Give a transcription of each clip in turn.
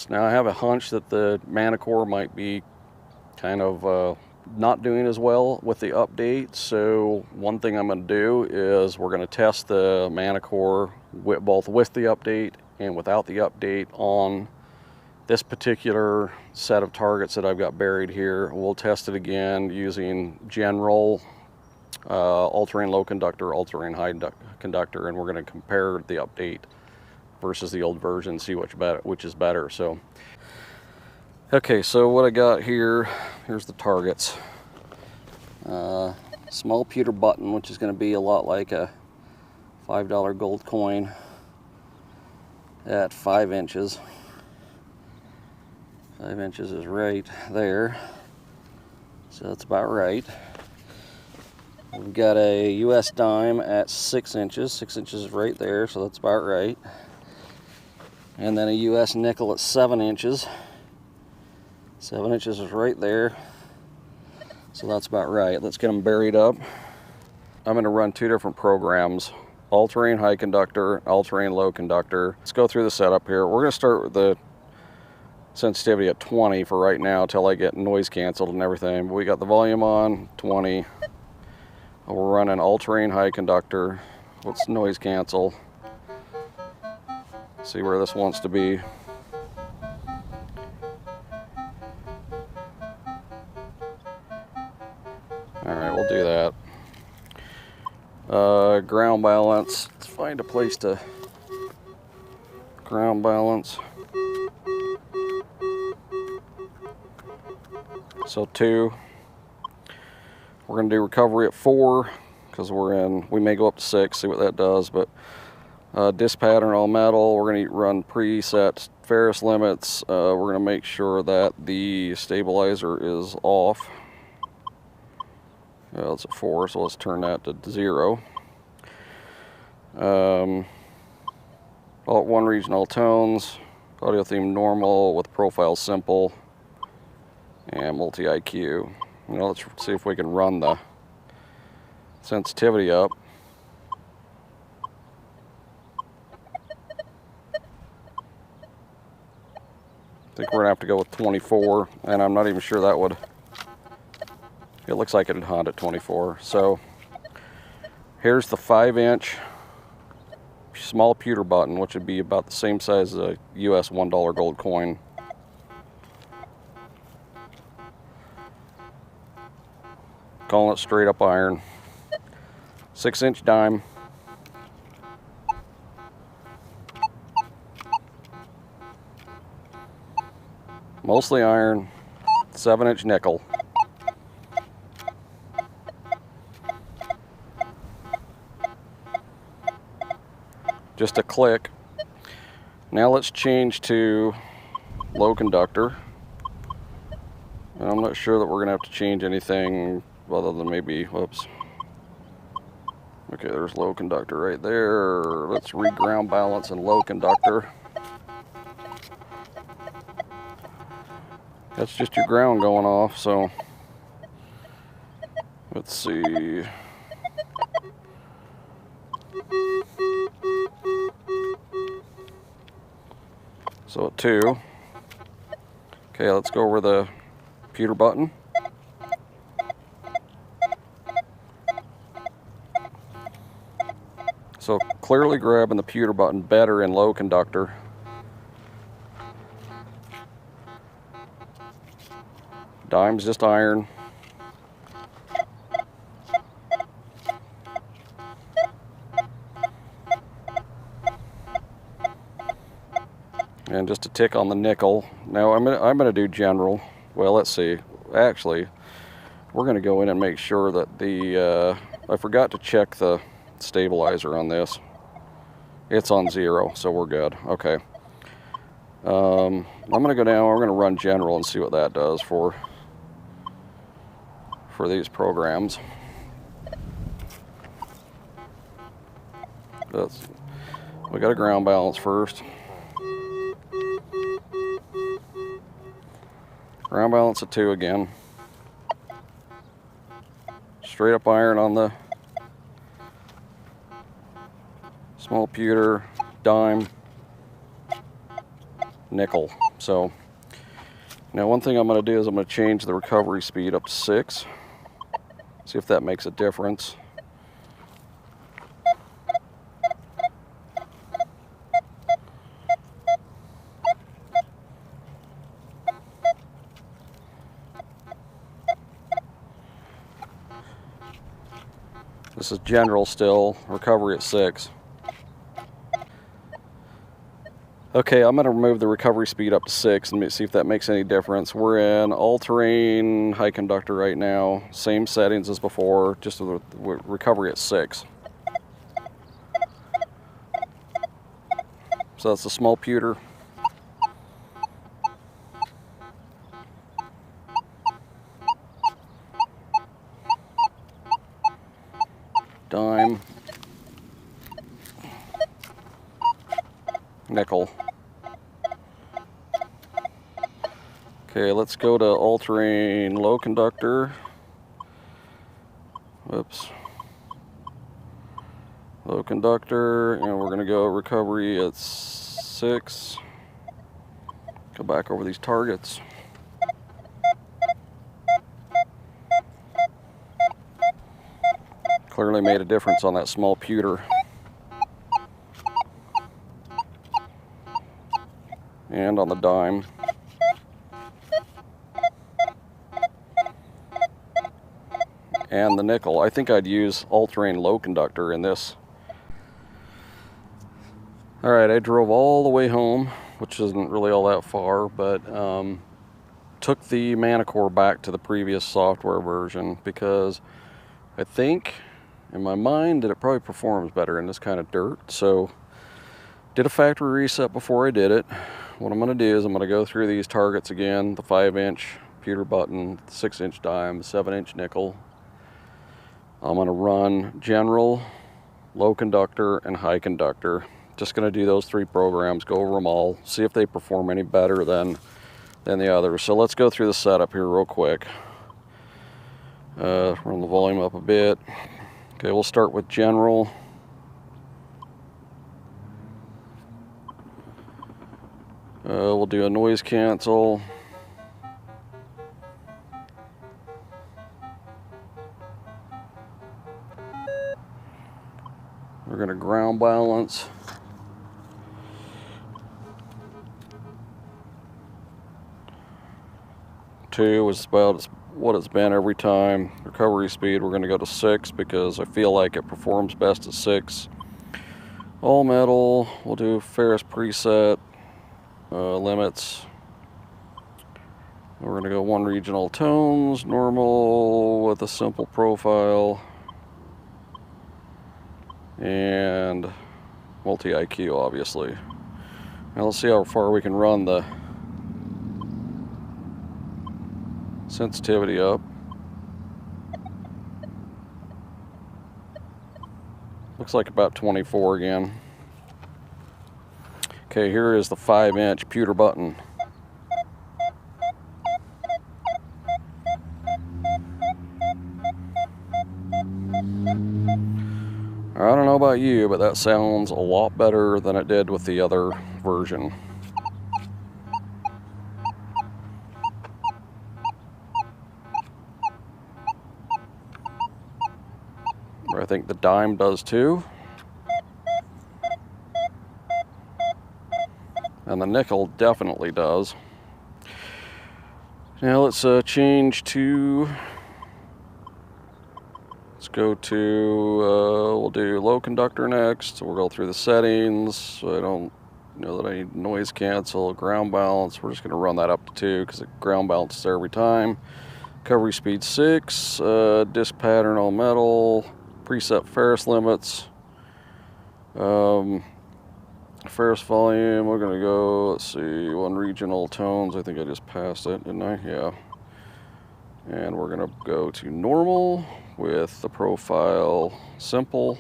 Now I have a hunch that the Manticore might be kind of not doing as well with the update, so one thing I'm going to do is we're going to test the Manticore both with the update and without the update on this particular set of targets that I've got buried here. We'll test it again using general all-terrain low conductor, all-terrain high conductor, and we're going to compare the update versus the old version, see which is better. So okay, so what I got here, here's the targets. Small pewter button, which is going to be a lot like a $5 gold coin at 5 inches. 5 inches is right there, so that's about right. We've got a US dime at 6 inches. 6 inches is right there, so that's about right. And then a US nickel at 7 inches. 7 inches is right there, so that's about right. Let's get them buried up. I'm going to run 2 different programs, all-terrain high conductor, all-terrain low conductor. Let's go through the setup here. We're going to start with the sensitivity at 20 for right now till I get noise canceled and everything. But we got the volume on 20. We're running all-terrain high conductor. Let's noise cancel. See where this wants to be. Alright, we'll do that. Ground balance. Let's find a place to ground balance. So 2. We're going to do recovery at 4 because we may go up to 6, see what that does. But disc pattern all metal. We're going to run preset ferrous limits. We're going to make sure that the stabilizer is off. Well, it's at 4, so let's turn that to 0. Alt 1 region, all tones. Audio theme normal with profile simple. And multi-IQ. Let's see if we can run the sensitivity up. I think we're going to have to go with 24, and I'm not even sure that would... It looks like it'd hunt at 24. So here's the 5-inch small pewter button, which would be about the same size as a US $1 gold coin. Calling it straight up iron. 6-inch dime. Mostly iron. 7-inch nickel. Just a click. Now let's change to low conductor. And I'm not sure that we're gonna have to change anything other than maybe, whoops. Okay, there's low conductor right there. Let's re-ground balance and low conductor. That's just your ground going off, so let's see. So at 2. Okay, let's go over the pewter button. So clearly grabbing the pewter button better in low conductor. Dime's just iron. And just a tick on the nickel. Now I'm gonna do general. Well, let's see. Actually, we're gonna go in and make sure that the I forgot to check the stabilizer on this. It's on 0, so we're good. Okay. I'm gonna go down. We're gonna run general and see what that does for these programs. We got a ground balance first. Ground balance at 2 again. Straight up iron on the small pewter, dime, nickel. So now one thing I'm going to do is I'm going to change the recovery speed up to 6. See if that makes a difference. This is general still, recovery at 6. Okay, I'm going to remove the recovery speed up to 6 and see if that makes any difference. We're in all-terrain high conductor right now. Same settings as before, just with recovery at 6. So that's a small pewter. Dime. Nickel. Okay, let's go to all-terrain low conductor. Whoops. Low conductor, and we're going to go recovery at 6. Go back over these targets. Clearly made a difference on that small pewter. And on the dime. And the nickel. I think I'd use all-terrain low conductor in this. Alright, I drove all the way home, which isn't really all that far, but took the Manticore back to the previous software version because I think in my mind that it probably performs better in this kind of dirt. So did a factory reset before I did it. What I'm going to do is I'm going to go through these targets again, the 5-inch pewter button, the 6-inch dime, the 7-inch nickel. I'm going to run general, low conductor, and high conductor. Just going to do those 3 programs, go over them all, see if they perform any better than the others. So let's go through the setup here real quick. Run the volume up a bit. Okay, we'll start with general. We'll do a noise cancel. We're going to ground balance. Two is about what it's been every time. Recovery speed, we're going to go to 6 because I feel like it performs best at 6. All metal, we'll do Ferris preset. Limits. We're going to go 1 regional tones, normal with a simple profile, and multi-IQ obviously. Now let's see how far we can run the sensitivity up. Looks like about 24 again. Okay, here is the 5-inch pewter button. I don't know about you, but that sounds a lot better than it did with the other version. I think the dime does too. And the nickel definitely does. Now let's change to, let's go to, we'll do low conductor next. So we'll go through the settings. So I don't know that I need noise cancel, ground balance. We're just going to run that up to 2 because the ground balance is there every time. Recovery speed 6, disc pattern all metal, preset Ferris limits. Ferris volume, we're going to go, let's see, 1 regional tones. I think I just passed it, didn't I? Yeah. And we're going to go to normal with the profile simple.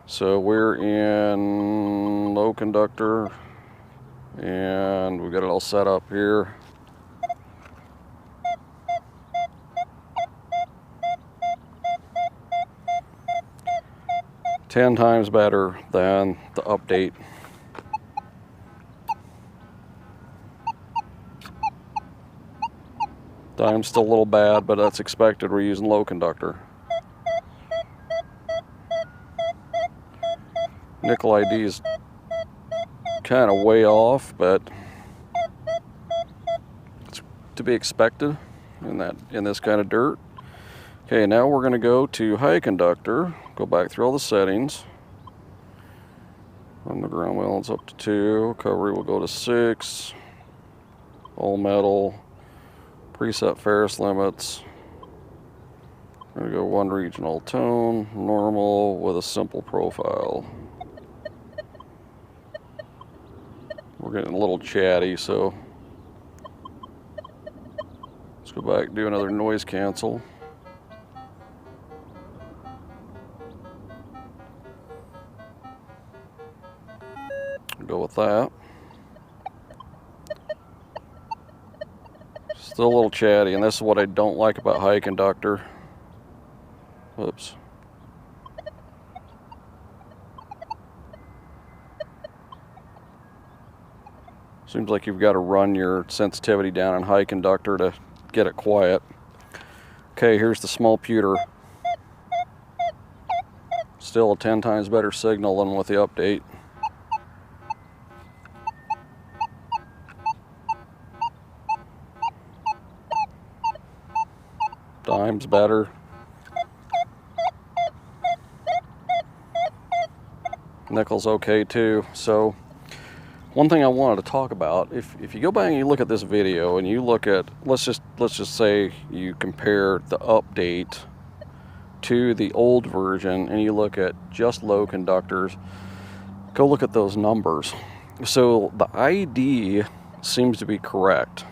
So we're in low conductor, and we've got it all set up here. Ten times better than the update. Dime's still a little bad, but that's expected. We're using low conductor. Nickel ID is kind of way off, but it's to be expected in this kind of dirt. Okay, now we're going to go to high conductor. Go back through all the settings. Run the ground balance up to 2. Recovery will go to 6. All metal. Preset ferrous limits. We're going to go 1 regional tone. Normal with a simple profile. We're getting a little chatty, so let's go back and do another noise cancel. Go with that. Still a little chatty, and this is what I don't like about high conductor. Whoops. Seems like you've got to run your sensitivity down on high conductor to get it quiet. Okay, here's the small pewter. Still a 10 times better signal than with the update. Dime's better. Nickel's okay too. So one thing I wanted to talk about, if you go back and you look at this video and you look at, let's just say you compare the update to the old version and you look at just low conductors, go look at those numbers. So the ID seems to be correct,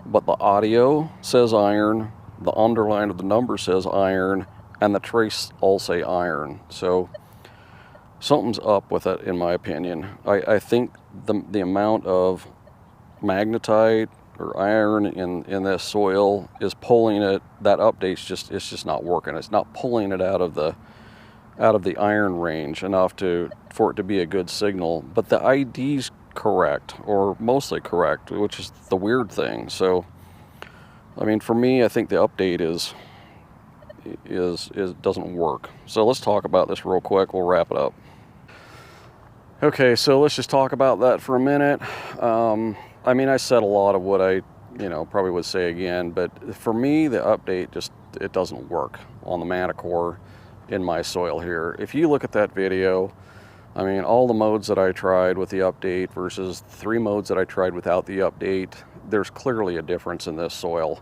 but the audio says iron, the underline of the number says iron, and the trace all say iron. So something's up with it, in my opinion. I think the amount of magnetite or iron in this soil is pulling it. That update's just not working. It's not pulling it out of the iron range enough for it to be a good signal. But the ID's correct, or mostly correct, which is the weird thing. So I mean, for me, I think the update doesn't work. So let's talk about this real quick. We'll wrap it up. Okay, so let's just talk about that for a minute. I mean, I said a lot of what I, probably would say again, but for me, the update it doesn't work on the Manticore in my soil here. If you look at that video, I mean, all the modes that I tried with the update versus 3 modes that I tried without the update, there's clearly a difference in this soil.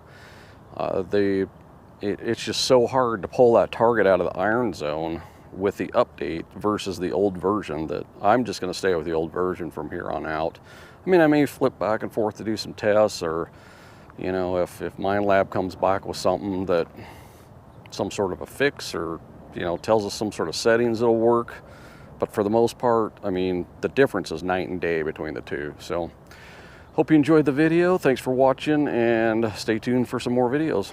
It's just so hard to pull that target out of the iron zone with the update versus the old version that I'm just going to stay with the old version from here on out. I mean, I may flip back and forth to do some tests, or if Minelab comes back with something that some sort of a fix, or tells us some sort of settings that'll work. But for the most part, I mean, the difference is night and day between the two. So hope you enjoyed the video. Thanks for watching, and stay tuned for some more videos.